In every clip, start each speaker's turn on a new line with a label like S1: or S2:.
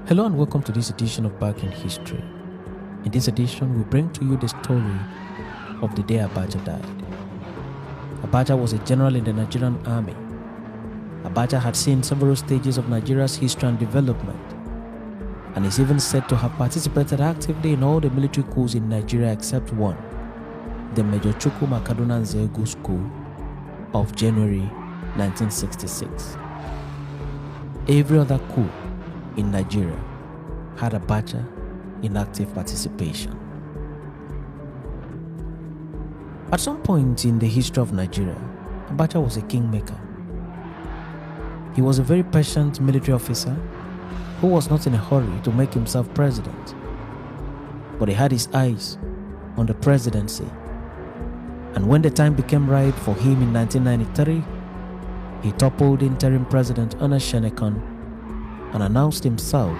S1: Hello and welcome to this edition of Back in History. In this edition, we bring to you the story of the day Abacha died. Abacha was a general in the Nigerian army. Abacha had seen several stages of Nigeria's history and development, and is even said to have participated actively in all the military coups in Nigeria except one, the Major Chukwuma Kaduna Nzegu coup of January 1966. Every other coup in Nigeria had Abacha in active participation. At some point in the history of Nigeria, Abacha was a kingmaker. He was a very patient military officer who was not in a hurry to make himself president, but he had his eyes on the presidency. And when the time became right for him in 1993, he toppled interim President Ernest Shenekan and announced himself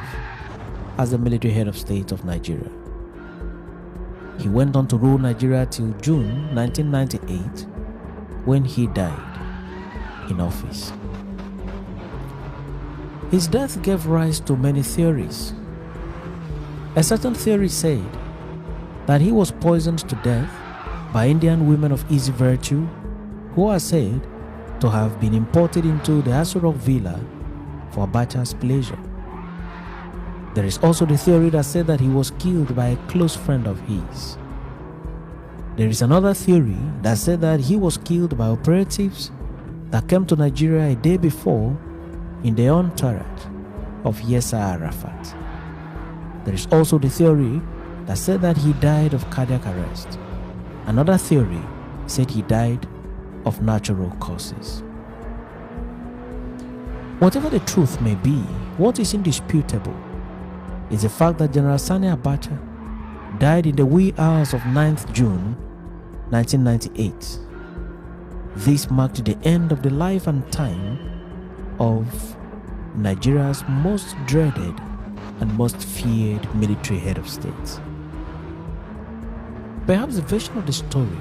S1: as the military head of state of Nigeria. He went on to rule Nigeria till June 1998, when he died in office. His death gave rise to many theories. A certain theory said that he was poisoned to death by Indian women of easy virtue who are said to have been imported into the Aso Rock villa for Abacha's pleasure. There is also the theory that said that he was killed by a close friend of his. There is another theory that said that he was killed by operatives that came to Nigeria a day before in the entourage of Yasser Arafat. There is also the theory that said that he died of cardiac arrest. Another theory said he died of natural causes. Whatever the truth may be, what is indisputable is the fact that General Sani Abacha died in the wee hours of 9th June 1998. This marked the end of the life and time of Nigeria's most dreaded and most feared military head of state. Perhaps the version of the story,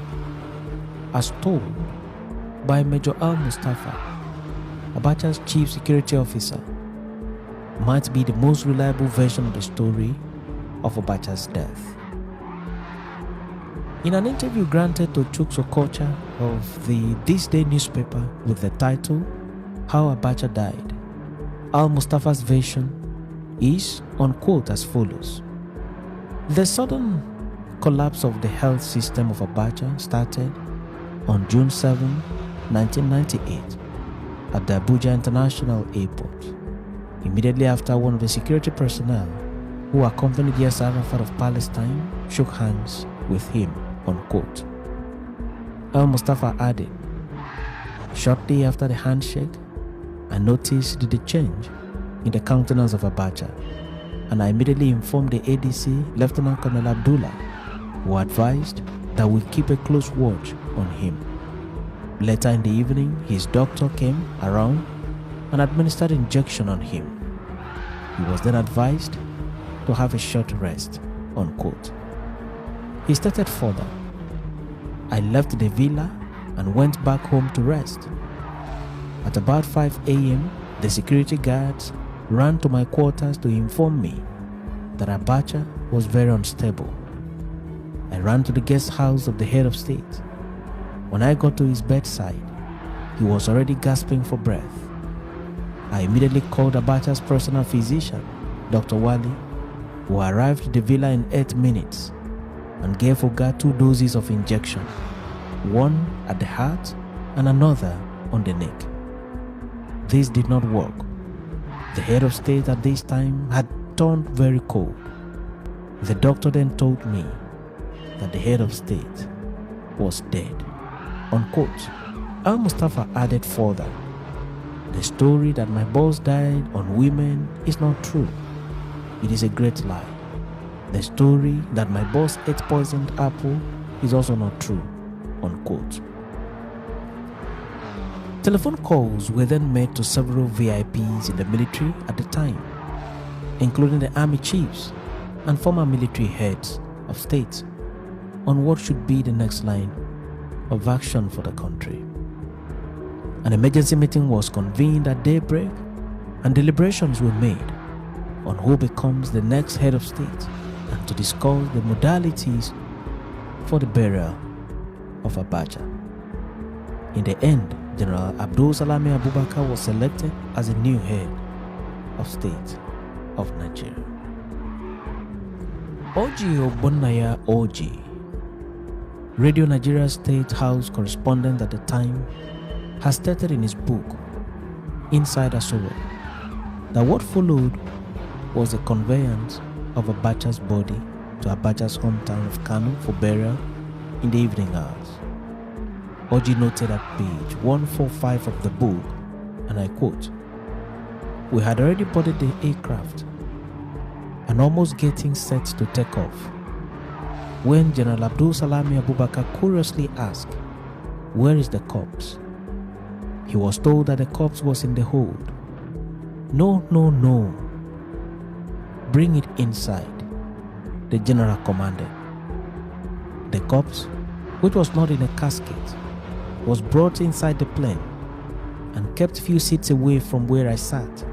S1: as told by Major Al-Mustafa, Abacha's chief security officer, might be the most reliable version of the story of Abacha's death. In an interview granted to Chuks Okocha of the This Day newspaper with the title, How Abacha Died, Al-Mustafa's version is, unquote, as follows. The sudden collapse of the health system of Abacha started on June 7, 1998, at the Abuja International Airport, immediately after one of the security personnel who accompanied Yasser Arafat of Palestine shook hands with him, unquote. Al-Mustafa added, shortly after the handshake, I noticed the change in the countenance of Abacha, and I immediately informed the ADC, Lieutenant Colonel Abdullah, who advised that we keep a close watch on him. Later in the evening, his doctor came around and administered injection on him. He was then advised to have a short rest, unquote. He stated further, I left the villa and went back home to rest. At about 5 a.m., the security guards ran to my quarters to inform me that Abacha was very unstable. I ran to the guest house of the head of state. When I got to his bedside, he was already gasping for breath. I immediately called Abacha's personal physician, Dr. Wali, who arrived at the villa in 8 minutes and gave Oga 2 doses of injection, one at the heart and another on the neck. This did not work. The head of state at this time had turned very cold. The doctor then told me that the head of state was dead, unquote. Al-Mustafa added further, the story that my boss died on women is not true. It is a great lie. The story that my boss ate poisoned apple is also not true, unquote. Telephone calls were then made to several VIPs in the military at the time, including the army chiefs and former military heads of state, on what should be the next line of action for the country. An emergency meeting was convened at daybreak and deliberations were made on who becomes the next head of state and to discuss the modalities for the burial of Abacha. In the end, General Abdul Salami Abubakar was selected as the new head of state of Nigeria. Oji Ogbonnaya Oji, Radio Nigeria State House correspondent at the time, has stated in his book, Inside Asoro, that what followed was the conveyance of Abacha's body to Abacha's hometown of Kano for burial in the evening hours. Oji noted at page 145 of the book, and I quote, "We had already boarded the aircraft and almost getting set to take off when General Abdul Salami Abubakar curiously asked, 'Where is the corpse?' He was told that the corpse was in the hold. 'No, no, no. Bring it inside,' the general commanded. The corpse, which was not in a casket, was brought inside the plane and kept few seats away from where I sat.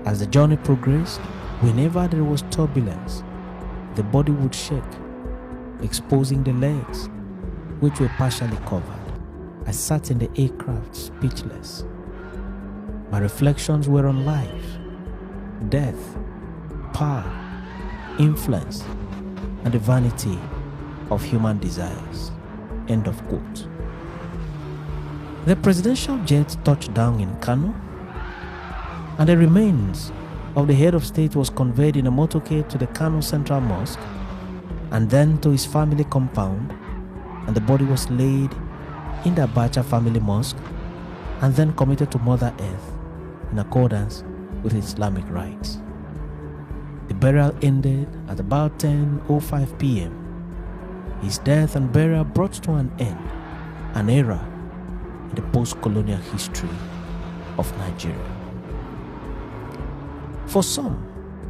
S1: As the journey progressed, whenever there was turbulence, the body would shake, exposing the legs, which were partially covered. I sat in the aircraft speechless. My reflections were on life, death, power, influence, and the vanity of human desires." End of quote. The presidential jet touched down in Kano, and the remains of the head of state was conveyed in a motorcade to the Kano Central Mosque and then to his family compound, and the body was laid in the Abacha family mosque and then committed to Mother Earth in accordance with Islamic rites. The burial ended at about 10:05 p.m. His death and burial brought to an end an era in the post-colonial history of Nigeria. For some,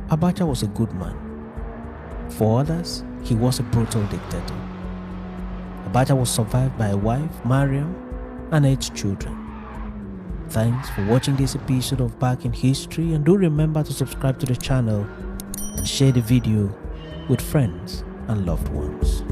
S1: Abacha was a good man. For others, he was a brutal dictator. Abacha was survived by a wife, Mariam, and 8 children. Thanks for watching this episode of Back in History, and do remember to subscribe to the channel and share the video with friends and loved ones.